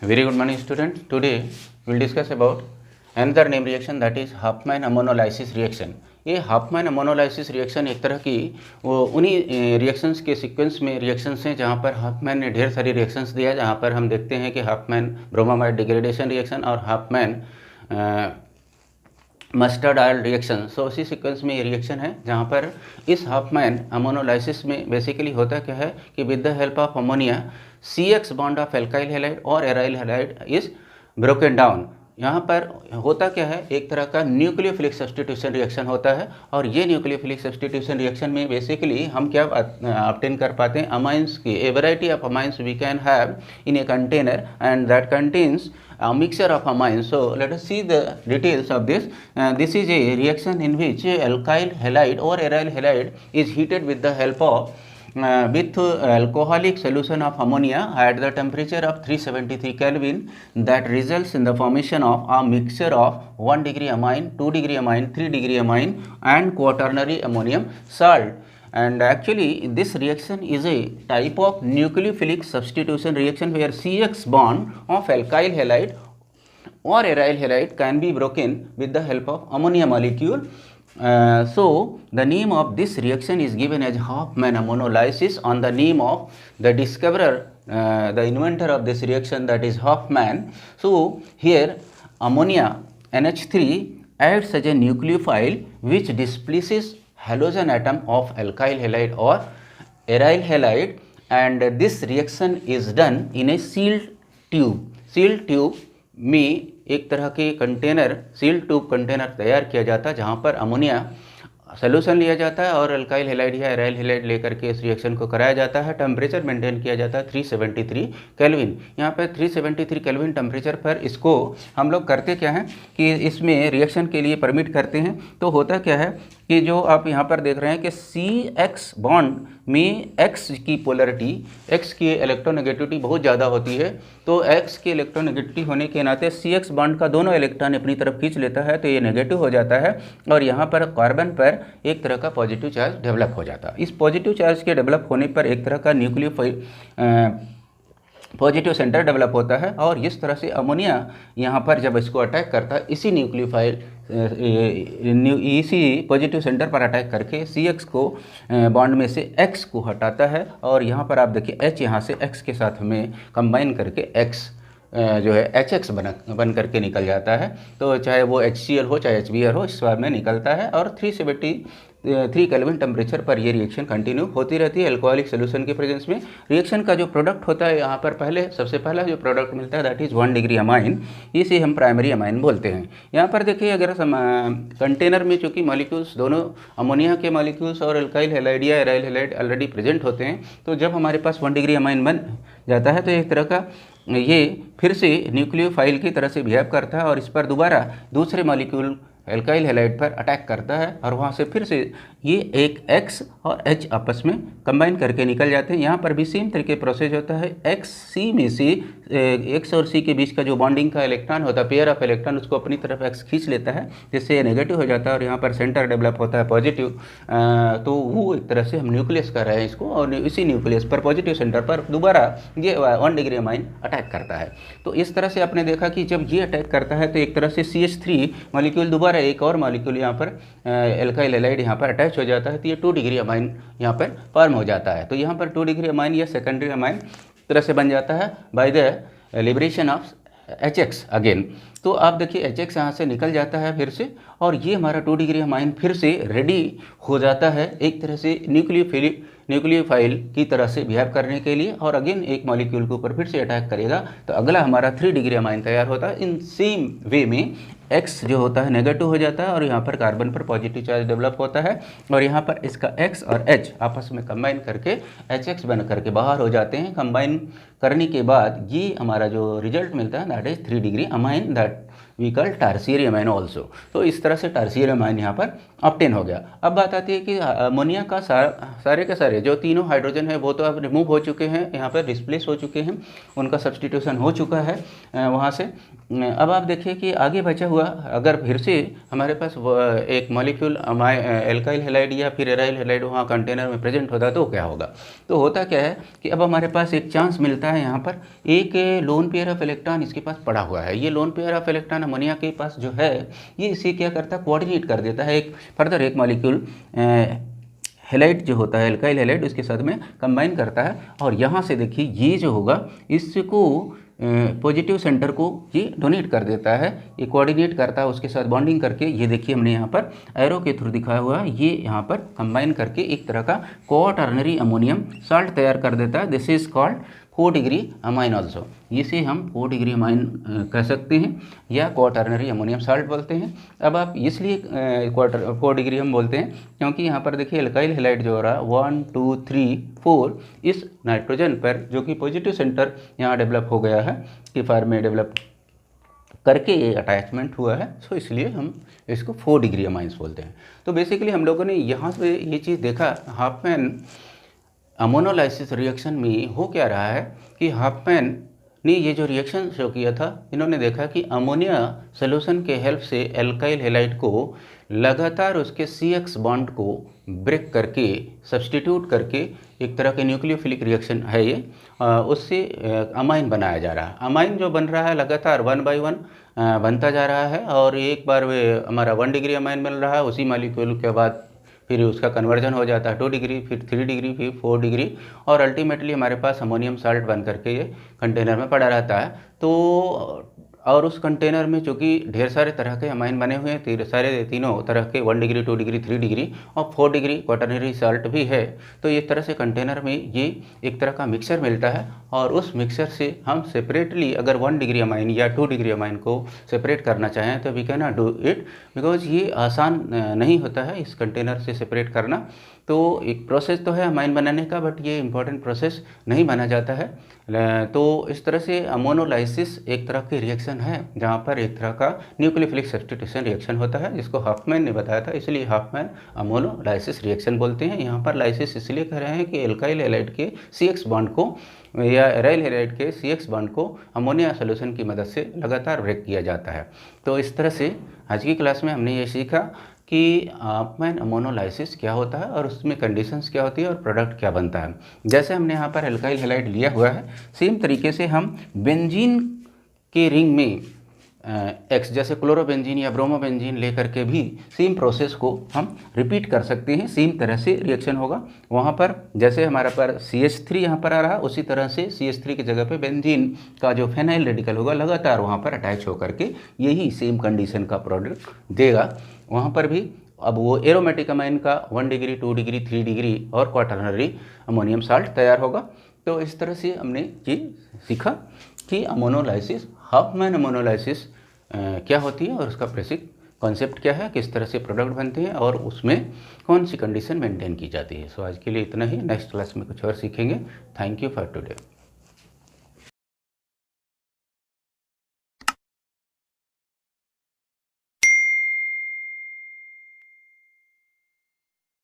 Very good morning students. Today we will discuss about another name reaction, that is Huffman ammonolysis reaction. ये Hopman ammonolysis reaction एक तरह की वो उन्हीं reactions के सीक्वेंस में रिएक्शंस हैं जहाँ पर हाफमैन ने ढेर सारी रिएक्शंस दिया, जहाँ पर हम देखते हैं कि हाफमैन ब्रोमामाइड डिग्रेडेशन रिएक्शन और हाफमैन मस्टर्ड ऑयल रिएक्शन। सो उसी सीक्वेंस में ये रिएक्शन है जहाँ पर इस हाफमैन अमोनोलाइसिस में बेसिकली होता क्या है कि with the help of ammonia CX bond of alkyl halide और aryl halide is broken down. यहाँ पर होता क्या है, एक तरह का न्यूक्लियोफिलिक सब्स्टिट्यूशन रिएक्शन होता है और ये न्यूक्लियोफिलिक सब्स्टिट्यूशन रिएक्शन में बेसिकली हम क्या ऑब्टेन कर पाते हैं, अमाइंस की a variety of amines we can have in a container and that contains a mixture of amines. So let us see the details of this. This is a reaction in which alkyl halide or aryl halide is heated with the help of with alcoholic solution of ammonia at the temperature of 373 Kelvin. That results in the formation of a mixture of 1 degree amine, 2 degree amine, 3 degree amine and quaternary ammonium salt. And actually this reaction is a type of nucleophilic substitution reaction where CX bond of alkyl halide or aryl halide can be broken with the help of ammonia molecule. So the name of this reaction is given as Huffman ammonolysis on the name of the discoverer, the inventor of this reaction, that is Huffman. So here ammonia NH3 acts as a nucleophile which displaces halogen atom of alkyl halide or aryl halide, and this reaction is done in a sealed tube. sealed tube में एक तरह के container, sealed tube container तैयार किया जाता है जहाँ पर अमोनिया सोल्यूशन लिया जाता है और अल्काइल हैलाइड या एराइल हैलाइड लेकर के इस रिएक्शन को कराया जाता है। टेम्परेचर मेंटेन किया जाता है 373 केल्विन। यहाँ पर 373 केल्विन टेम्परेचर पर इसको हम लोग करते क्या हैं कि इसमें रिएक्शन के लिए परमिट करते हैं। तो होता क्या है कि जो आप यहाँ पर देख रहे हैं कि CX बॉन्ड में X की पोलरिटी, X की इलेक्ट्रोनेगेटिविटी बहुत ज़्यादा होती है। तो X की इलेक्ट्रोनेगेटिविटी होने के नाते CX बॉन्ड का दोनों इलेक्ट्रॉन अपनी तरफ खींच लेता है, तो ये नेगेटिव हो जाता है और यहाँ पर कार्बन पर एक तरह का पॉजिटिव चार्ज डेवलप हो जाता है। इस पॉजिटिव चार्ज के डेवलप होने पर एक तरह का पॉजिटिव सेंटर डेवलप होता है और इस तरह से अमोनिया यहाँ पर जब इसको अटैक करता है इसी न्यूक्लियोफाइल इसी पॉजिटिव सेंटर पर अटैक करके CX को बॉन्ड में से X को हटाता है और यहाँ पर आप देखिए H यहाँ से X के साथ में कंबाइन करके X जो है HX बन करके निकल जाता है। तो चाहे वो HCl हो चाहे HBr हो, इस बार में निकलता है और 373 केल्विन टेम्परेचर पर ये रिएक्शन कंटिन्यू होती रहती है अल्कोहलिक सोल्यूशन के प्रेजेंस में। रिएक्शन का जो प्रोडक्ट होता है यहाँ पर सबसे पहला जो प्रोडक्ट मिलता है दैट इज़ 1 डिग्री अमाइन, इसे हम प्राइमरी अमाइन बोलते हैं। यहाँ पर देखिए अगर कंटेनर में चूँकि मॉलिक्यूल्स दोनों अमोनिया के मॉलिक्यूल्स और अल्काइल हैलाइड या एराइल हैलाइड ऑलरेडी प्रेजेंट होते हैं, तो जब हमारे पास 1 डिग्री अमाइन बन जाता है तो एक तरह का ये फिर से न्यूक्लियोफाइल की तरह से बिहेव करता है और इस पर दोबारा दूसरे मॉलिक्यूल एल्काइल हैलाइड पर अटैक करता है और वहाँ से फिर से ये एक X और H आपस में कंबाइन करके निकल जाते हैं। यहाँ पर भी सेम तरीके प्रोसेस होता है। XC में से X और C के बीच का जो बॉन्डिंग का इलेक्ट्रॉन होता है, पेयर ऑफ इलेक्ट्रॉन, उसको अपनी तरफ X खींच लेता है जिससे ये नेगेटिव हो जाता है और यहाँ पर सेंटर डेवलप होता है पॉजिटिव। तो वो एक तरह से हम न्यूक्लियस कर रहे हैं इसको और इसी न्यूक्लियस पर पॉजिटिव सेंटर पर दोबारा ये 1 डिग्री अमाइन अटैक करता है। तो इस तरह से आपने देखा कि जब ये अटैक करता है तो एक तरह से CH3 मॉलिक्यूल दोबारा एक और मॉलिक्यूल यहाँ पर एल्काइल हैलाइड यहाँ पर अटैच हो जाता है, तो ये 2 डिग्री अमाइन यहाँ पर फॉर्म हो जाता है। तो यहाँ पर 2 डिग्री अमाइन या सेकेंडरी अमाइन तरह से बन जाता है by the liberation of HX again. तो आप देखिए HX यहाँ से निकल जाता है फिर से और ये हमारा 2 डिग्री अमाइन फिर से रेडी हो जाता है एक तरह से न्यूक्लियोफाइल की तरह से बिहेव करने के लिए और अगेन एक मॉलिक्यूल के ऊपर फिर से अटैक करेगा। तो अगला हमारा 3 डिग्री अमाइन तैयार होता है। इन सेम वे में X जो होता है नेगेटिव हो जाता है और यहाँ पर कार्बन पर पॉजिटिव चार्ज डेवलप होता है और यहाँ पर इसका X और H आपस में कंबाइन करके HX बन करके बाहर हो जाते हैं। कंबाइन करने के बाद ये हमारा जो रिजल्ट मिलता है that is 3 degree amine, that we call tertiary amine also. तो इस तरह से टर्शियरी अमाइन यहाँ पर ऑब्टेन हो गया। अब बात आती है कि अमोनिया का सारे के सारे जो तीनों हाइड्रोजन है वो तो अब रिमूव हो चुके हैं, यहाँ पर डिस्प्लेस हो चुके हैं, उनका सब्स्टिट्यूशन हो चुका है वहाँ से। अब आप देखिए कि आगे बचा हुआ, अगर फिर से हमारे पास एक मॉलिक्यूल एल्काइल हैलाइड या फिर एराइल हैलाइड वहाँ कंटेनर में प्रेजेंट होता है तो क्या होगा। तो होता क्या है कि अब हमारे पास एक चांस मिलता है, यहाँ पर एक लोन पेयर ऑफ इलेक्ट्रॉन इसके पास पड़ा हुआ है। ये lone pair of electron ammonia के पास जो है ये इसे क्या करता है, कोऑर्डिनेट कर देता है एक फर्दर एक मॉलिक्यूल हैलाइड जो होता है एल्काइल हैलाइड उसके साथ में कंबाइन करता है, और यहाँ से देखिए ये जो होगा इसको पॉजिटिव सेंटर को ये डोनेट कर देता है, ये कोऑर्डिनेट करता है उसके साथ बॉन्डिंग करके। ये देखिए हमने यहाँ पर एरो के थ्रू दिखाया हुआ है, ये यहाँ पर कंबाइन करके एक तरह का क्वाटर्नरी अमोनियम साल्ट तैयार कर देता है। This is called 4 degree amine also, इसे हम 4 डिग्री अमाइन कह सकते हैं या क्वाटर्नरी अमोनियम साल्ट बोलते हैं। अब आप इसलिए 4 डिग्री हम बोलते हैं क्योंकि यहाँ पर देखिए एल्काइल हैलाइड जो हो रहा है 1 2 3 4 इस नाइट्रोजन पर जो कि पॉजिटिव सेंटर यहाँ डेवलप हो गया है कि फार में डेवलप करके ये अटैचमेंट हुआ है, सो इसलिए हम इसको 4 डिग्री अमाइंस बोलते हैं। तो बेसिकली हम लोगों ने यहाँ से ये चीज़ देखा, हाफमैन अमोनोलाइसिस रिएक्शन में हो क्या रहा है कि हाफमैन ने ये जो रिएक्शन शो किया था, इन्होंने देखा कि अमोनिया सोल्यूशन के हेल्प से एल्काइल हैलाइड को लगातार उसके CX बॉन्ड को ब्रेक करके सब्सटीट्यूट करके एक तरह के न्यूक्लियोफिलिक रिएक्शन है ये, उससे अमाइन बनाया जा रहा है। अमाइन जो बन रहा है लगातार 1 by 1 बनता जा रहा है, और एक बार वे हमारा 1 डिग्री अमाइन मिल रहा है, उसी मॉलिक्यूल के बाद फिर उसका कन्वर्जन हो जाता है 2 डिग्री, फिर 3 डिग्री, फिर 4 डिग्री, और अल्टीमेटली हमारे पास अमोनियम साल्ट बन करके ये कंटेनर में पड़ा रहता है। तो और उस कंटेनर में चूँकि ढेर सारे तरह के अमाइन बने हुए हैं, सारे तीनों तरह के 1 डिग्री 2 डिग्री 3 डिग्री और 4 डिग्री क्वाटर्नरी साल्ट भी है, तो इस तरह से कंटेनर में ये एक तरह का मिक्सचर मिलता है, और उस मिक्सचर से हम सेपरेटली अगर 1 डिग्री अमाइन या 2 डिग्री अमाइन को सेपरेट करना चाहें तो we can not do it, because ये आसान नहीं होता है इस कंटेनर से सेपरेट करना। तो एक प्रोसेस तो है अमाइन बनाने का, बट ये इंपॉर्टेंट प्रोसेस नहीं माना जाता है। तो इस तरह से अमोनोलाइसिस एक तरह की रिएक्शन है जहाँ पर एक तरह का न्यूक्लियोफिलिक सब्स्टिट्यूशन रिएक्शन होता है, जिसको हाफमैन ने बताया था, इसलिए हाफमैन अमोनोलाइसिस रिएक्शन बोलते हैं। यहाँ पर लाइसिस इसलिए कह रहे हैं कि एल्काइल हैलाइड के CX बॉन्ड को या एराइल हैलाइड के CX बॉन्ड को अमोनिया सोल्यूशन की मदद से लगातार ब्रेक किया जाता है। तो इस तरह से आज की क्लास में हमने ये सीखा कि हाफमैन अमोनोलाइसिस क्या होता है और उसमें कंडीशंस क्या होती है और प्रोडक्ट क्या बनता है। जैसे हमने यहाँ पर एल्काइल हैलाइड लिया हुआ है, सेम तरीके से हम बेंजीन के रिंग में एक्स जैसे क्लोरोबेंजीन या ब्रोमोबेंजीन लेकर के भी सेम प्रोसेस को हम रिपीट कर सकते हैं। सेम तरह से रिएक्शन होगा वहाँ पर, जैसे हमारा पर CH3 यहाँ पर आ रहा, उसी तरह से CH3 की जगह पे बेंजीन का जो फेनाइल रेडिकल होगा लगातार वहाँ पर अटैच होकर के यही सेम कंडीशन का प्रोडक्ट देगा वहाँ पर भी। अब वो एरोमेटिक अमाइन का 1 डिग्री 2 डिग्री 3 डिग्री और क्वाटर्नरी अमोनियम साल्ट तैयार होगा। तो इस तरह से हमने ये सीखा कि अमोनोलाइसिस, हाफमैन अमोनोलाइसिस क्या होती है और उसका बेसिक कॉन्सेप्ट क्या है, किस तरह से प्रोडक्ट बनते हैं और उसमें कौन सी कंडीशन मेंटेन की जाती है। सो आज के लिए इतना ही, नेक्स्ट क्लास में कुछ और सीखेंगे। Thank you for today.